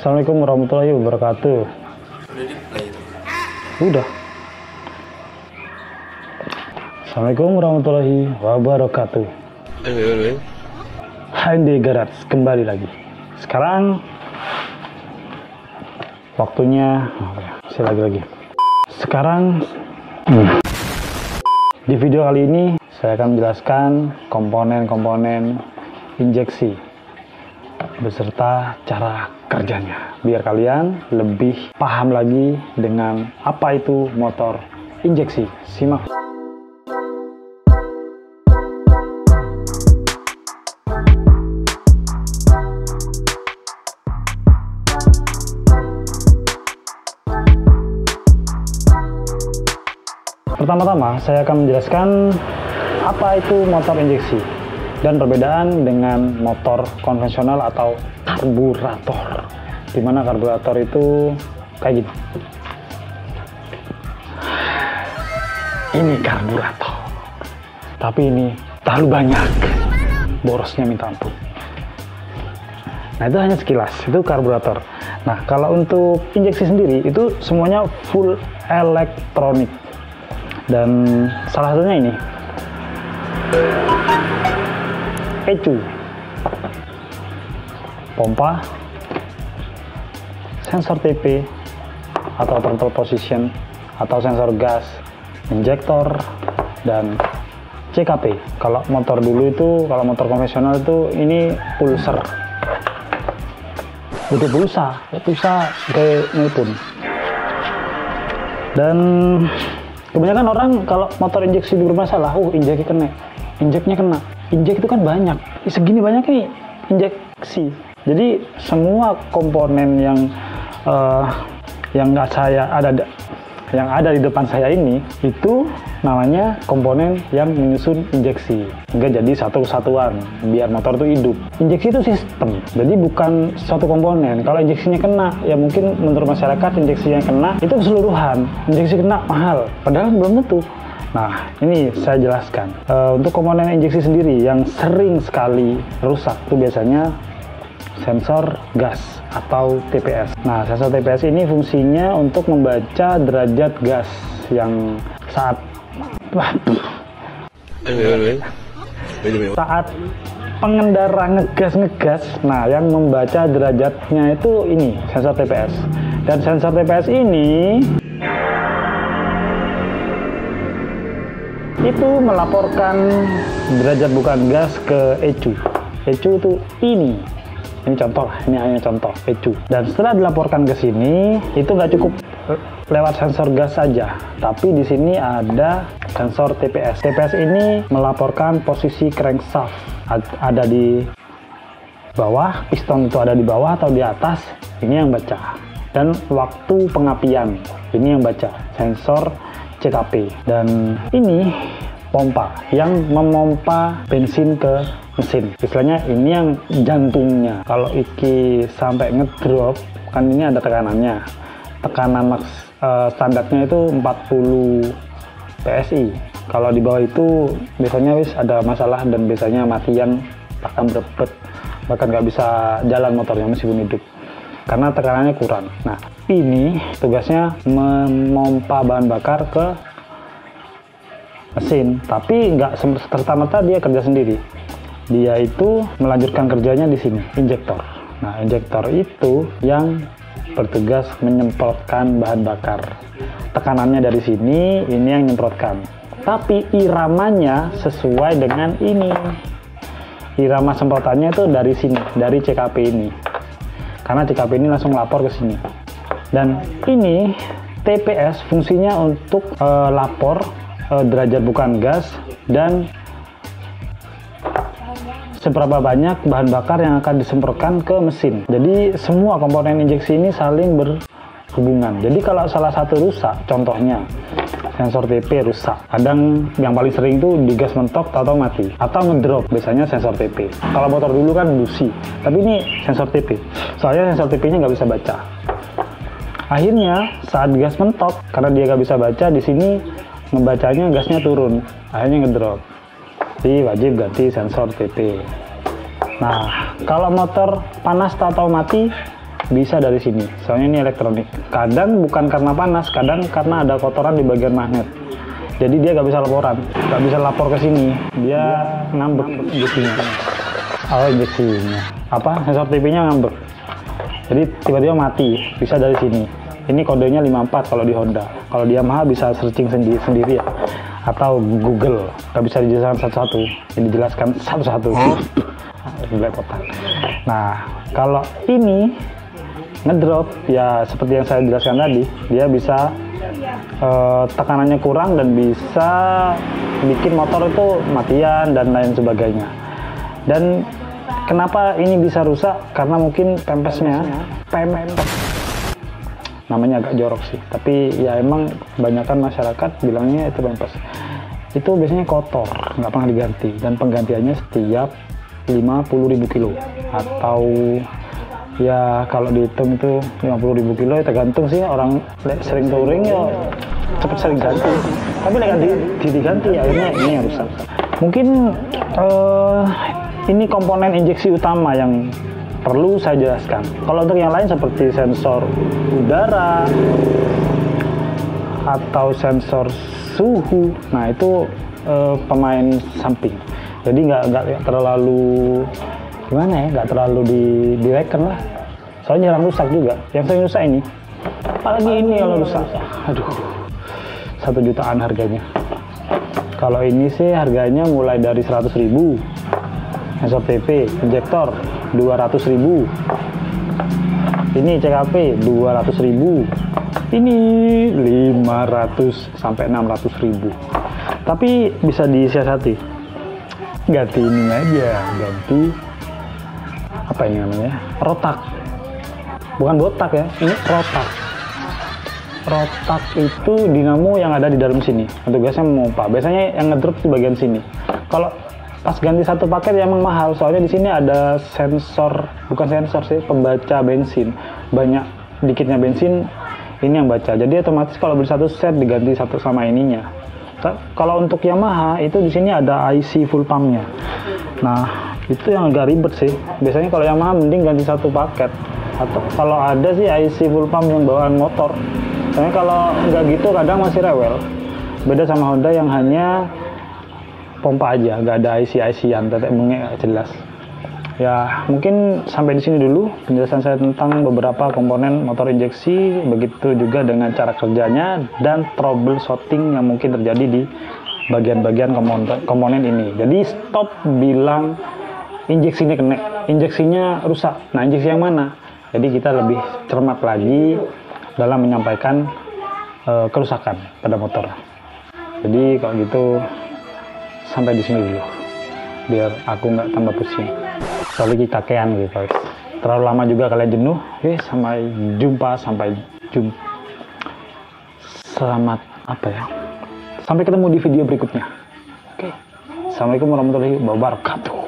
Assalamualaikum warahmatullahi wabarakatuh. Udah di play itu. Udah. Assalamualaikum warahmatullahi wabarakatuh. Hai Garats, kembali lagi. Sekarang waktunya lagi. Sekarang di video kali ini saya akan menjelaskan komponen-komponen injeksi beserta cara kerjanya, biar kalian lebih paham lagi dengan apa itu motor injeksi. Simak. Pertama-tama saya akan menjelaskan apa itu motor injeksi dan perbedaan dengan motor konvensional atau karburator, dimana karburator itu kayak gini. Ini karburator, tapi ini terlalu banyak, borosnya minta ampun. Nah, itu hanya sekilas, itu karburator. Nah, kalau untuk injeksi sendiri itu semuanya full elektronik, dan salah satunya ini ECU, pompa, sensor TP atau throttle position atau sensor gas, injektor, dan CKP. Kalau motor dulu itu, kalau motor konvensional itu ini pulser, butuh pulsa kayak nelpon. Dan kebanyakan orang kalau motor injeksi bermasalah, injeknya kena. Injek itu kan banyak, segini banyak nih injeksi. Jadi semua komponen yang ada di depan saya ini itu namanya komponen yang menyusun injeksi, hingga jadi satu kesatuan biar motor itu hidup. Injeksi itu sistem, jadi bukan satu komponen. Kalau injeksinya kena, ya mungkin menurut masyarakat injeksinya kena itu keseluruhan. Injeksi kena mahal, padahal belum tentu. Nah, ini saya jelaskan. Untuk komponen injeksi sendiri yang sering sekali rusak itu biasanya sensor gas atau TPS. Nah, sensor TPS ini fungsinya untuk membaca derajat gas yang saat pengendara ngegas. Nah, yang membaca derajatnya itu ini sensor TPS. Dan sensor TPS ini itu melaporkan derajat bukaan gas ke ECU. ECU itu ini contoh, ini hanya contoh ECU. Dan setelah dilaporkan ke sini, itu nggak cukup lewat sensor gas saja, tapi di sini ada sensor TPS. TPS ini melaporkan posisi crankshaft ada di bawah, piston itu ada di bawah atau di atas, ini yang baca. Dan waktu pengapian, ini yang baca, sensor CKP. Dan ini pompa yang memompa bensin ke mesin. Istilahnya ini yang jantungnya. Kalau iki sampai ngedrop, kan ini ada tekanannya. Tekanan standarnya itu 40 PSI. Kalau di bawah itu biasanya ada masalah dan biasanya matian, bahkan berebet, bahkan nggak bisa jalan motornya meskipun hidup karena tekanannya kurang. Nah, ini tugasnya memompa bahan bakar ke mesin, tapi nggak serta-merta dia kerja sendiri. Dia itu melanjutkan kerjanya di sini, injektor. Nah, injektor itu yang bertugas menyemprotkan bahan bakar. Tekanannya dari sini, ini yang menyemprotkan. Tapi iramanya sesuai dengan ini. Irama semprotannya itu dari sini, dari CKP ini. Karena CKP ini langsung lapor ke sini. Dan ini TPS fungsinya untuk lapor derajat bukaan gas dan seberapa banyak bahan bakar yang akan disemprotkan ke mesin. Jadi semua komponen injeksi ini saling berhubungan. Jadi kalau salah satu rusak, contohnya sensor TP rusak, kadang yang paling sering itu di gas mentok atau mati atau ngedrop, biasanya sensor TP. Kalau motor dulu kan busi, tapi ini sensor TP, soalnya sensor TP nya nggak bisa baca. Akhirnya saat gas mentok, karena dia nggak bisa baca, di sini membacanya gasnya turun, akhirnya ngedrop. Jadi wajib ganti sensor TP. Nah, kalau motor panas atau mati, bisa dari sini. Soalnya ini elektronik. Kadang bukan karena panas, kadang karena ada kotoran di bagian magnet. Jadi dia nggak bisa laporan, nggak bisa lapor ke sini. Dia ngambek injeksinya. Oh, injeksinya. Apa? Sensor TV-nya ngambek. Jadi tiba-tiba mati. Bisa dari sini. Ini kodenya 54 kalau di Honda. Kalau di Yamaha bisa searching sendiri ya. Atau Google. Nggak bisa dijelaskan satu-satu. Ini dijelaskan satu-satu. Belepotan. Nah, kalau ini ngedrop ya seperti yang saya jelaskan tadi, dia bisa tekanannya kurang dan bisa bikin motor itu matian dan lain sebagainya. Dan kenapa ini bisa rusak? Karena mungkin pempesnya namanya agak jorok sih, tapi ya emang kebanyakan masyarakat bilangnya itu pempes itu biasanya kotor, nggak pernah diganti, dan penggantiannya setiap 50.000 kilo atau ya kalau dihitung itu 50.000 kilo ya tergantung sih, orang sering touring ya cepet sering ganti, tapi diganti akhirnya ini yang rusak. Mungkin ini komponen injeksi utama yang perlu saya jelaskan. Kalau untuk yang lain seperti sensor udara atau sensor suhu, nah itu pemain samping, jadi nggak terlalu gimana ya, nggak terlalu direken lah, soalnya jarang rusak juga. Yang sering rusak ini, apalagi ini kalau rusak, aduh, 1 jutaan harganya. Kalau ini sih harganya mulai dari 100.000, sensor TV, injektor 200.000, ini CKP 200.000, ini 500 sampai 600.000. Tapi bisa disiasati, ganti ini aja, ganti apa ini namanya, rotak, bukan botak ya, ini rotak. Rotak itu dinamo yang ada di dalam sini, tugasnya memompa. Biasanya yang ngedrop di bagian sini. Kalau pas ganti satu paket ya emang mahal, soalnya di sini ada sensor, bukan sensor sih, pembaca bensin. Banyak dikitnya bensin ini yang baca. Jadi otomatis kalau beli satu set diganti satu sama ininya. Kalau untuk Yamaha itu di sini ada IC full pumpnya. Nah itu yang agak ribet sih. Biasanya kalau Yamaha mending ganti satu paket. Atau kalau ada sih IC full pump yang bawaan motor. Soalnya kalau nggak gitu kadang masih rewel. Beda sama Honda yang hanya pompa aja, nggak ada IC-IC-an, tetek bengek jelas. Ya mungkin sampai di sini dulu penjelasan saya tentang beberapa komponen motor injeksi, begitu juga dengan cara kerjanya dan troubleshooting yang mungkin terjadi di bagian-bagian komponen ini. Jadi stop bilang injeksinya kena, injeksinya rusak. Nah injeksi yang mana? Jadi kita lebih cermat lagi dalam menyampaikan kerusakan pada motor. Jadi kalau gitu sampai di sini dulu, biar aku nggak tambah pusing. Soalnya kakean gitu, terlalu lama juga kalian jenuh. Sampai jumpa, selamat apa ya? Sampai ketemu di video berikutnya. Oke. Assalamualaikum warahmatullahi wabarakatuh.